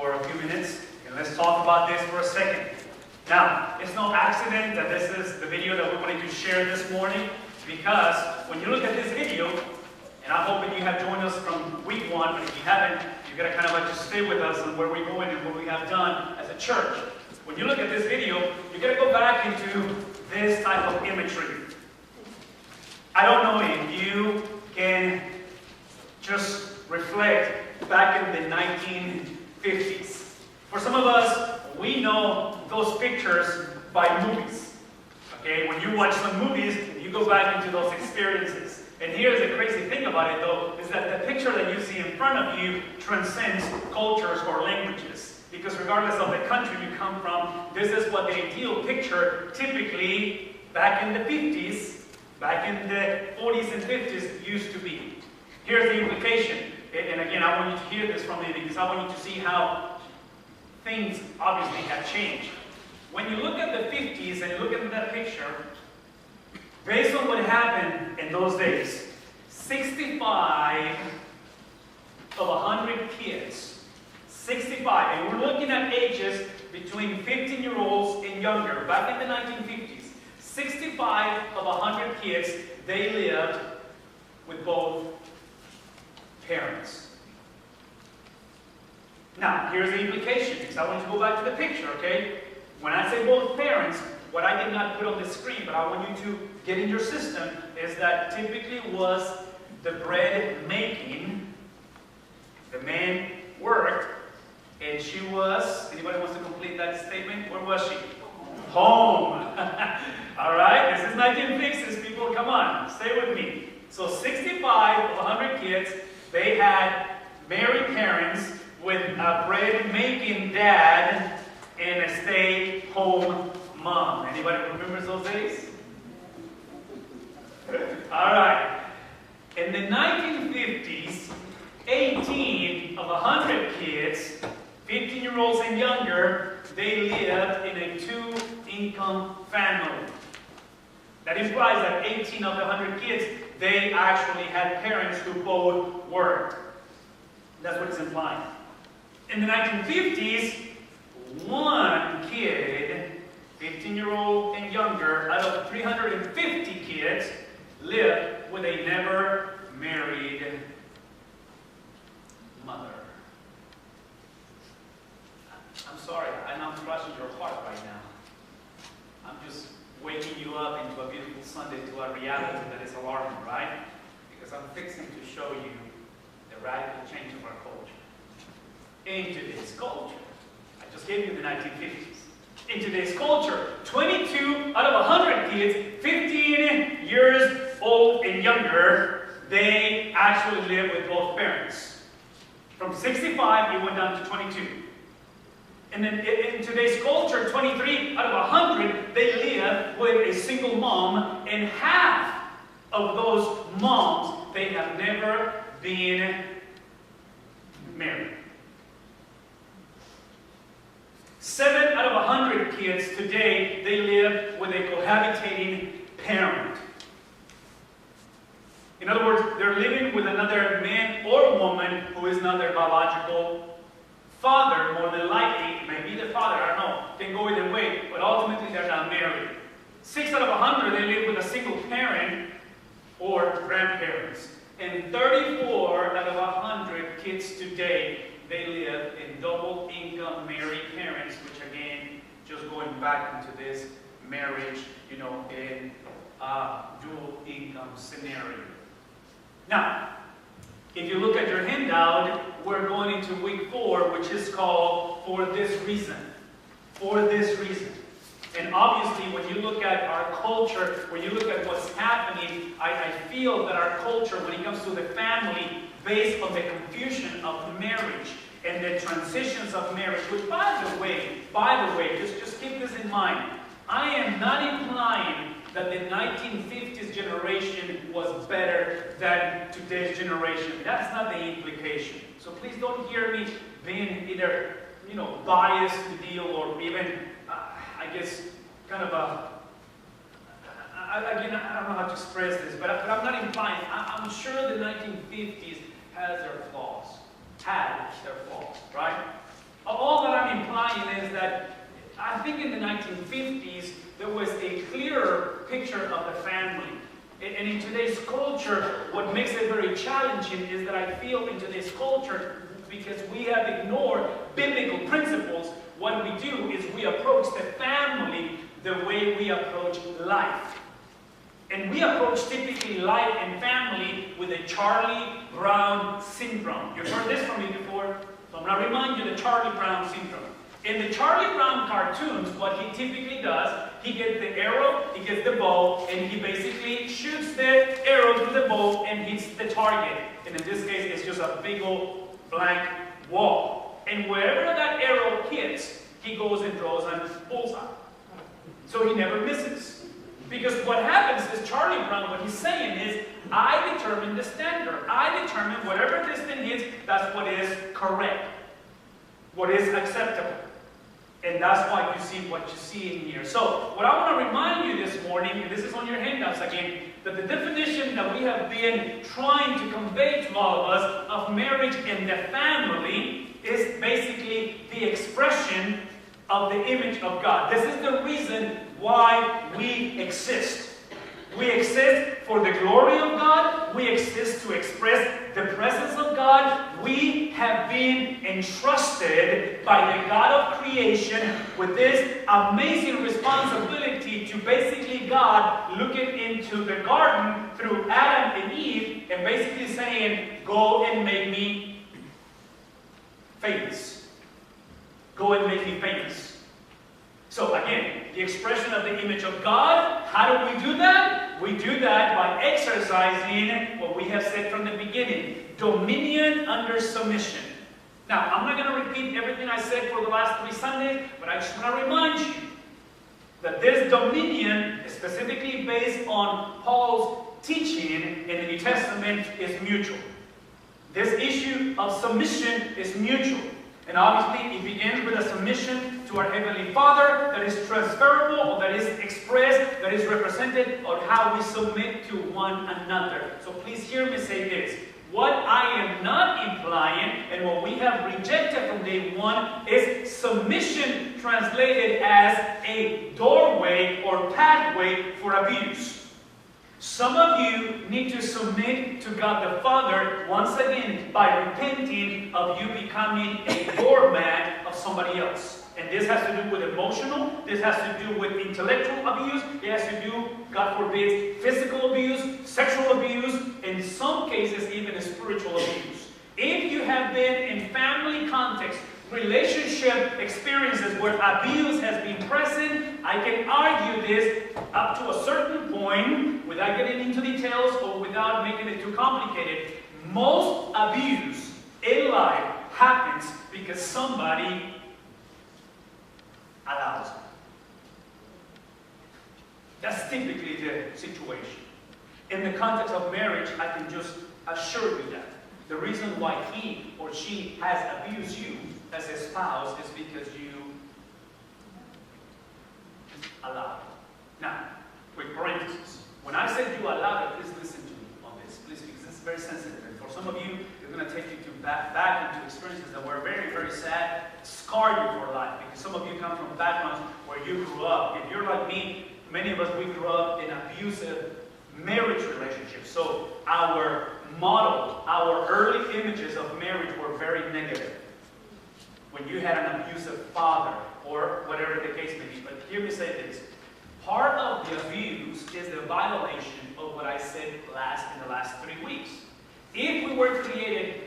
for a few minutes, and let's talk about this for a second. Now, it's no accident that this is the video that we wanted to share this morning, because when you look at this video, and I hope that you have joined us from week one, but if you haven't, you gotta kind of like just stay with us on where we're going and what we have done as a church. When you look at this video, you gotta go back into this type of imagery. I don't know if you can just reflect back in the 1950s. For some of us, we know those pictures by movies. Okay, when you watch some movies, you go back into those experiences. And here's the crazy thing about it though, is that the picture that you see in front of you transcends cultures or languages. Because regardless of the country you come from, this is what the ideal picture typically back in the 50s, back in the 40s and 50s used to be. Here's the implication. And again, I want you to hear this from me because I want you to see how things obviously have changed. When you look at the 50s and you look at that picture, based on what happened in those days, 65 of 100 kids, 65, and we're looking at ages between 15-year-olds and younger, back in the 1950s, 65 of 100 kids, they lived with both parents. Now, here's the implication, because I want you to go back to the picture, okay? When I say both parents, what I did not put on the screen, but I want you to get in your system, is that typically was the bread making. The man worked, and she was, anybody wants to complete that statement? Where was she? Home. All right, this is 1950s, people, come on, stay with me. So 65 of 100 kids, they had married parents with a bread-making dad and a stay-home mom. Anybody remembers those days? All right. In the 1950s, 18 of 100 kids, 15-year-olds and younger, they lived in a two-income family. That implies that 18 of the 100 kids, they actually had parents who both worked. That's what it's implying. In the 1950s, one kid, 15-year-old and younger, out of 350 kids, lived with a never married mother. I'm sorry, I'm not crushing your heart right now. I'm just waking you up into a beautiful Sunday to a reality that is alarming, right? Because I'm fixing to show you the radical change of our culture. In today's culture, I just gave you the 1950s. In today's culture, 22 out of 100 kids, 15 years old and younger, they actually live with both parents. From 65, it went down to 22. And then in today's culture, 23 out of 100, they live with a single mom, and half of those moms, they have never been married. 7 out of 100 kids today, they live with a cohabitating parent. In other words, they're living with another man or woman who is not their biological father. More than likely, maybe the father, I don't know, can go either way, but ultimately they're not married. 6 out of 100, they live with a single parent or grandparents. And 34 out of 100 kids today, they live in double-income married parents, which again, just going back into this marriage, in a dual-income scenario. Now, if you look at your handout, we're going into week 4, which is called For This Reason. For this reason. And obviously, when you look at our culture, when you look at what's happening, I feel that our culture, when it comes to the family, based on the confusion of marriage and the transitions of marriage, which by the way, just keep this in mind. I am not implying that the 1950s generation was better than today's generation. That's not the implication. So please don't hear me being either, biased to the deal or even, I guess, kind of again, I don't know how to express this, but I'm not implying. I'm sure the 1950s had their flaws, right? about the family. And in today's culture, what makes it very challenging is that I feel in today's culture, because we have ignored biblical principles, what we do is we approach the family the way we approach life. And we approach typically life and family with a Charlie Brown syndrome. You've heard this from me before, so I'm going to remind you the Charlie Brown syndrome. In the Charlie Brown cartoons, what he typically does, he gets the arrow, he gets the bow, and he basically shoots the arrow through the bow and hits the target. And in this case, it's just a big old blank wall. And wherever that arrow hits, he goes and draws a bullseye. So he never misses. Because what happens is Charlie Brown, what he's saying is, I determine the standard. I determine whatever this thing hits, that's what is correct. What is acceptable. And that's why you see what you see in here. So, what I want to remind you this morning, and this is on your handouts again, that the definition that we have been trying to convey to all of us of marriage and the family is basically the expression of the image of God. This is the reason why we exist. We exist for the glory of God. We exist to express the presence of God. We have been entrusted by the God of creation with this amazing responsibility to basically God looking into the garden through Adam and Eve and basically saying, go and make me famous. Go and make me famous. So again, the expression of the image of God, how do we do that? We do that by exercising what we have said from the beginning, dominion under submission. Now, I'm not going to repeat everything I said for the last 3 Sundays, but I just want to remind you that this dominion is specifically based on Paul's teaching in the New Testament is mutual. This issue of submission is mutual. And obviously, it begins with a submission to our Heavenly Father that is transferable, or that is expressed, that is represented on how we submit to one another. So please hear me say this. What I am not implying, and what we have rejected from day one, is submission translated as a doorway or pathway for abuse. Some of you need to submit to God the Father, once again, by repenting of you becoming a doormat of somebody else. And this has to do with emotional, this has to do with intellectual abuse, it has to do, God forbid, physical abuse, sexual abuse, in some cases even spiritual abuse. If you have been in family context, relationship experiences where abuse has been present, I can argue this up to a certain point, without getting into details or without making it too complicated. Most abuse in life happens because somebody allows it. That's typically the situation. In the context of marriage, I can just assure you that. The reason why he or she has abused you as a spouse is because you allowed it. Now, with parentheses, when I say you allowed it, please listen to me on this, please, because this is very sensitive. And for some of you, it's going to take you to back into experiences that were very, very sad, scar you for life, because some of you come from backgrounds where you grew up. If you're like me, many of us, we grew up in abusive marriage relationships. So our model, our early images of marriage were very negative. When you had an abusive father, or whatever the case may be. But hear me say this. Part of the abuse is the violation of what I said in the last 3 weeks. If we were created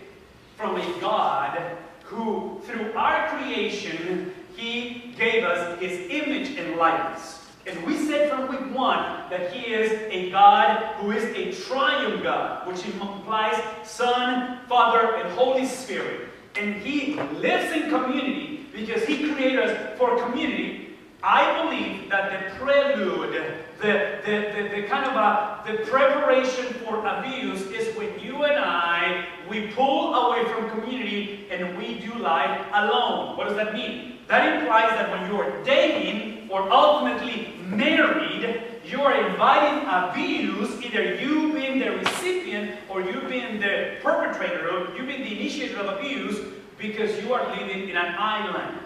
from a God who, through our creation, He gave us His image and likeness. And we said from week 1 that He is a God who is a triune God, which implies Son, Father, and Holy Spirit. And He lives in community because He created us for community. I believe that the prelude, the kind of the preparation for abuse is when you and I, we pull away from community and we do life alone. What does that mean? That implies that when you're dating or ultimately married, you are inviting abuse, either you being the recipient or you being the perpetrator, or you being the initiator of abuse, because you are living in an island.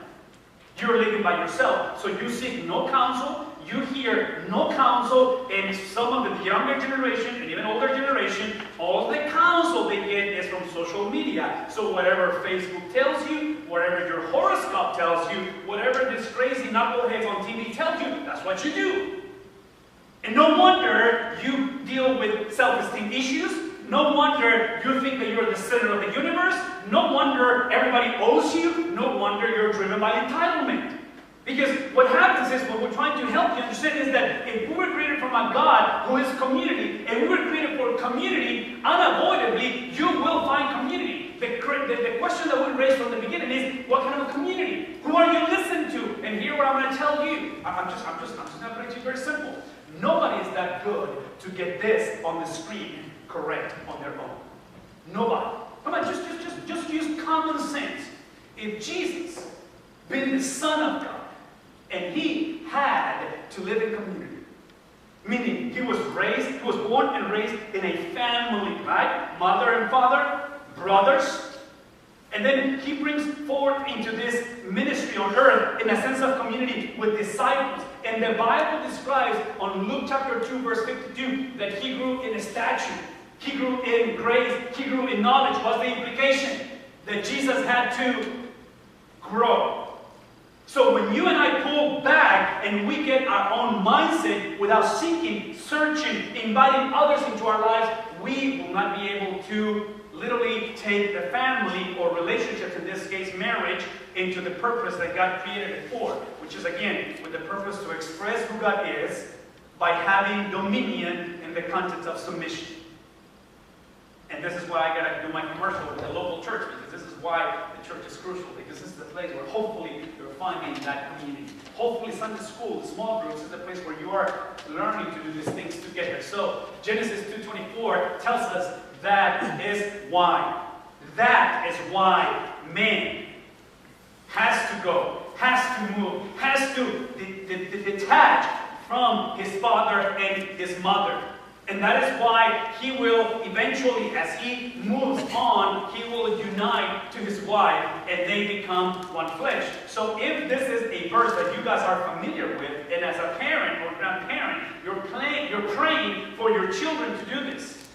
You're living by yourself. So you seek no counsel, you hear no counsel in some of the younger generation and even older generation. All the counsel they get is from social media. So whatever Facebook tells you, whatever your horoscope tells you, whatever this crazy knuckleheads on TV tells you, that's what you do. And no wonder you deal with self-esteem issues. No wonder you think that you're the center of the universe. No wonder everybody owes you. No wonder you're driven by entitlement. Because what happens is, what we're trying to help you understand is that if we were created from a God who is community, and we were created for community, unavoidably, you will find community. The question that we raised from the beginning is, what kind of a community? Who are you listening to? And here what I'm going to tell you, I'm just going to put it to you very simple. Nobody is that good to get this on the screen correct on their own. Nobody. Come on, just use common sense. If Jesus, being the Son of God, and he had to live in community, meaning he was born and raised in a family, right? Mother and father, brothers, and then he brings forth into this ministry on earth in a sense of community with disciples. And the Bible describes on Luke chapter 2, verse 52, that he grew in stature, he grew in grace, he grew in knowledge. What's the implication? That Jesus had to grow. So when you and I pull back and we get our own mindset without seeking, searching, inviting others into our lives, we will not be able to literally take the family or relationships, in this case marriage, into the purpose that God created it for, which is again with the purpose to express who God is by having dominion in the context of submission. And this is why I got to do my commercial with the local church, because this is why the church is crucial, because this is the place where hopefully you're finding that community. Hopefully Sunday school, small groups, is the place where you are learning to do these things together. So Genesis 2:24 tells us that is why. That is why man has to go, has to move, has to detach from his father and his mother. And that is why he will eventually, as he moves on, he will unite to his wife and they become one flesh. So if this is a verse that you guys are familiar with, and as a parent or grandparent, you're praying for your children to do this.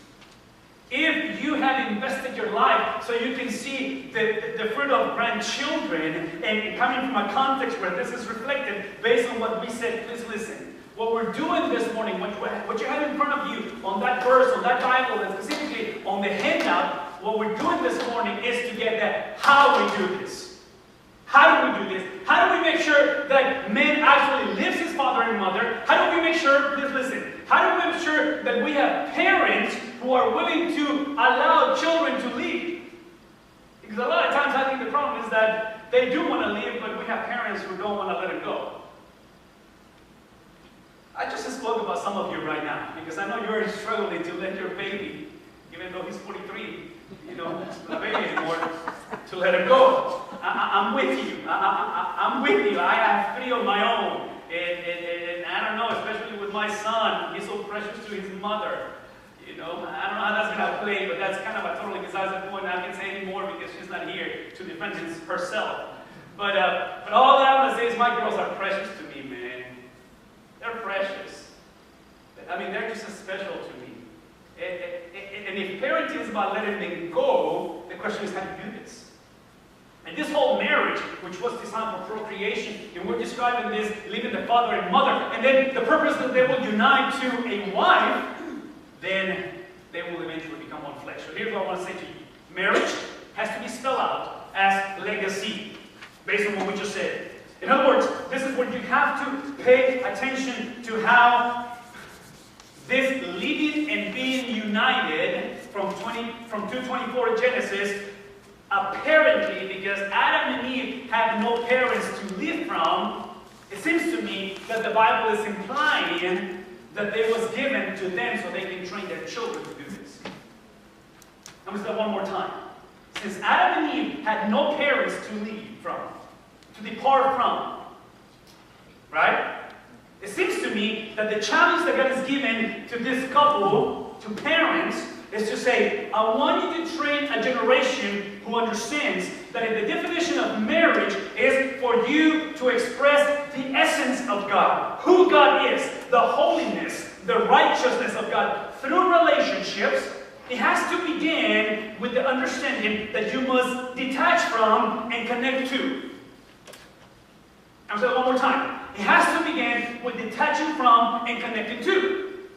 If you have invested your life so you can see the fruit of grandchildren, and coming from a context where this is reflected based on what we said, please listen. What we're doing this morning, what you have in front of you on that verse, on that Bible, and specifically on the handout, what we're doing this morning is to get at how we do this. How do we do this? How do we make sure that man actually lives his father and mother? How do we make sure, please listen, how do we make sure that we have parents who are willing to allow children to lead? Because a lot of times I think the problem is that they do want to leave, but we have parents who don't want to let it go. I just spoke about some of you right now, because I know you're struggling to let your baby, even though he's 43, you know, not a baby anymore, to let him go. I'm with you. I'm with you. I have 3 of my own. And I don't know, especially with my son, he's so precious to his mother. You know, I don't know how that's going to play, but that's kind of a totally besides the point. I can't say anymore because she's not here to defend herself. But all that I want to say is my girls are precious to me, man. They're precious. I mean, they're just as special to me. And if parenting is about letting them go, the question is how to do this. And this whole marriage, which was designed for procreation, and we're describing this, leaving the father and mother, and then the purpose that they will unite to a wife, then they will eventually become one flesh. So here's what I want to say to you. Marriage has to be spelled out as legacy, based on what we just said. In other words, this is where you have to pay attention to how this leading and being united from 2:24 Genesis, apparently, because Adam and Eve had no parents to live from, it seems to me that the Bible is implying that it was given to them so they can train their children to do this. Let me say that one more time. Since Adam and Eve had no parents to lead from, to depart from, right? It seems to me that the challenge that God has given to this couple, to parents, is to say, I want you to train a generation who understands that if the definition of marriage is for for you to express the essence of God, who God is, the holiness, the righteousness of God through relationships, it has to begin with the understanding that you must detach from and connect to. I'm going to say it one more time. It has to begin with detaching from and connecting to.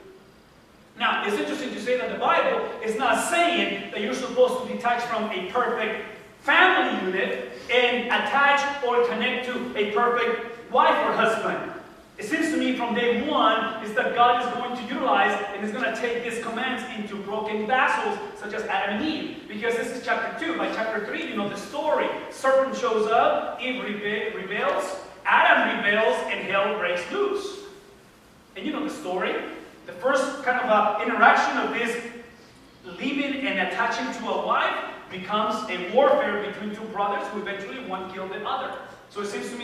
Now, it's interesting to say that the Bible is not saying that you're supposed to detach from a perfect family unit and attach or connect to a perfect wife or husband. It seems to me from day one is that God is going to utilize and is going to take these commands into broken vessels such as Adam and Eve. Because this is chapter 2. By chapter 3, you know the story. Serpent shows up, Eve rebels, Adam rebels, and hell breaks loose. And you know the story. The first kind of interaction of this leaving and attaching to a wife becomes a warfare between two brothers who eventually one killed the other. So it seems to me that